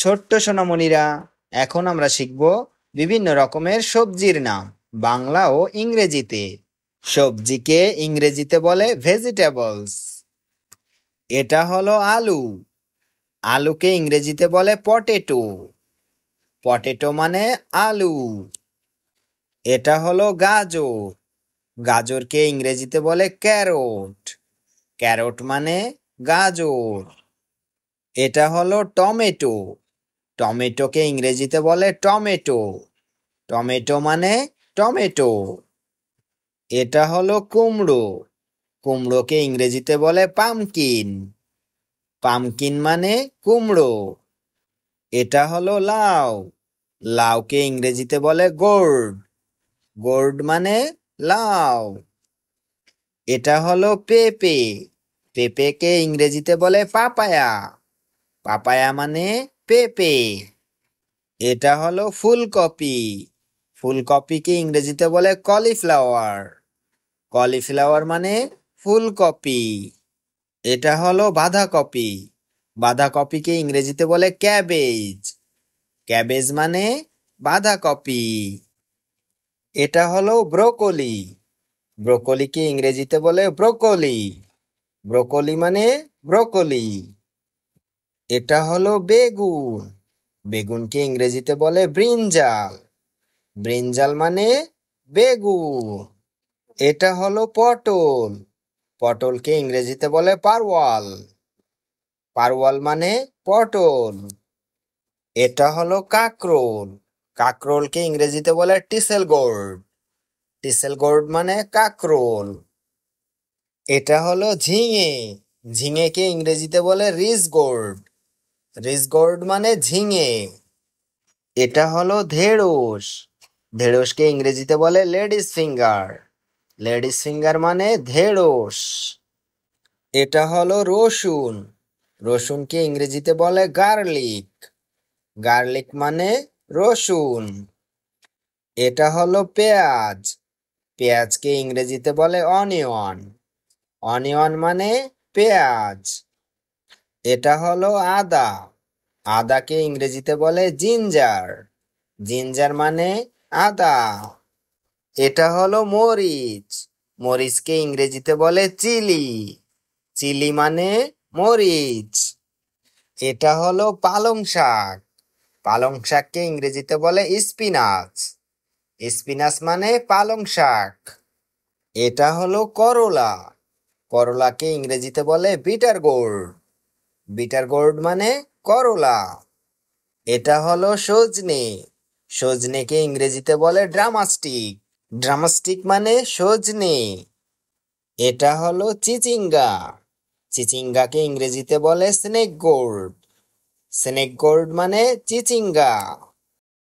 ছোট্ট সোনামণিরা, এখন আমরা শিখব বিভিন্ন রকমের সবজির নাম বাংলা ও ইংরেজিতে। সবজিকে ইংরেজিতে বলে ভেজিটেবলস। এটা হলো আলু। আলুকে ইংরেজিতে বলে পটেটো। পটেটো মানে আলু। এটা হলো গাজর। গাজরকে ইংরেজিতে বলে ক্যারট। ক্যারট মানে গাজর। এটা হলো টমেটো। টমেটোকে ইংরেজিতে বলে টমেটো। টমেটো মানে টমেটো। এটা হলো কুমড়ো। কুমড়োকে ইংরেজিতে বলে পামকিন। পামকিন মানে কুমড়ো। এটা হলো লাউ। লাউকে ইংরেজিতে বলে গোর্ড। গোর্ড মানে লাউ। এটা হলো পেঁপে। পেঁপেকে ইংরেজিতে বলে পাপায়া। পাপায়া মানে পেঁপে। এটা হলো ফুলকপি। ফুলকপিকে ইংরেজিতে বলে কলিফ্লাওয়ার। কলিফ্লাওয়ার মানে ফুলকপি। এটা হলো বাঁধাকপি। বাঁধাকপিকে ইংরেজিতে বলে ক্যাবেজ। ক্যাবেজ মানে বাঁধাকপি। এটা হলো ব্রোকলি। ব্রোকলিকে ইংরেজিতে বলে ব্রোকলি। ব্রোকলি মানে ব্রোকলি। এটা হলো বেগুন। বেগুনকে ইংরেজিতে বলে ব্রিনজাল। ব্রিনজাল মানে বেগুন। এটা হলো পটল। পটলকে ইংরেজিতে বলে পারওয়াল। পারওয়াল মানে পটল। এটা হলো কাকরোল। কাকরোলকে ইংরেজিতে বলে টিসেল গোর্ড। টিসেল গোর্ড মানে কাকরোল। এটা হলো ঝিঙে। ঝিঙেকে ইংরেজিতে বলে রিস গোর্ড। রিস গোর্ড মানে ঝিঙে। এটা হলো ঢেঁড়স। ঢেঁড়সকে ইংরেজিতে বলে লেডিস ফিঙ্গার। লেডিস ফিঙ্গার মানে ঢেঁড়স। এটা হলো রসুন। রসুনকে ইংরেজিতে বলে গার্লিক। গার্লিক মানে রসুন। এটা হলো পেঁয়াজ। পেঁয়াজকে ইংরেজিতে বলে অনিয়ন। অনিয়ন মানে পেঁয়াজ। এটা হলো আদা। আদাকে ইংরেজিতে বলে জিঞ্জার। জিঞ্জার মানে আদা। এটা হলো মরিচ। মরিচকে ইংরেজিতে বলে চিলি। চিলি মানে মরিচ। এটা হলো পালং শাক। পালং শাককে ইংরেজিতে বলে স্পিনাচ। স্পিনাচ মানে পালং শাক। এটা হলো করলা। করলাকে ইংরেজিতে বলে বিটার গোর্ড। বিটার গোর্ড মানে করলা। এটা হলো সজনে। সজনেকে ইংরেজিতে বলে ড্রামাস্টিক। ড্রামাস্টিক মানে সজনে। এটা হলো চিচিঙ্গা। চিচিঙ্গাকে ইংরেজিতে বলে স্নেক গোর্ড। স্নেক গোর্ড মানে চিচিঙ্গা।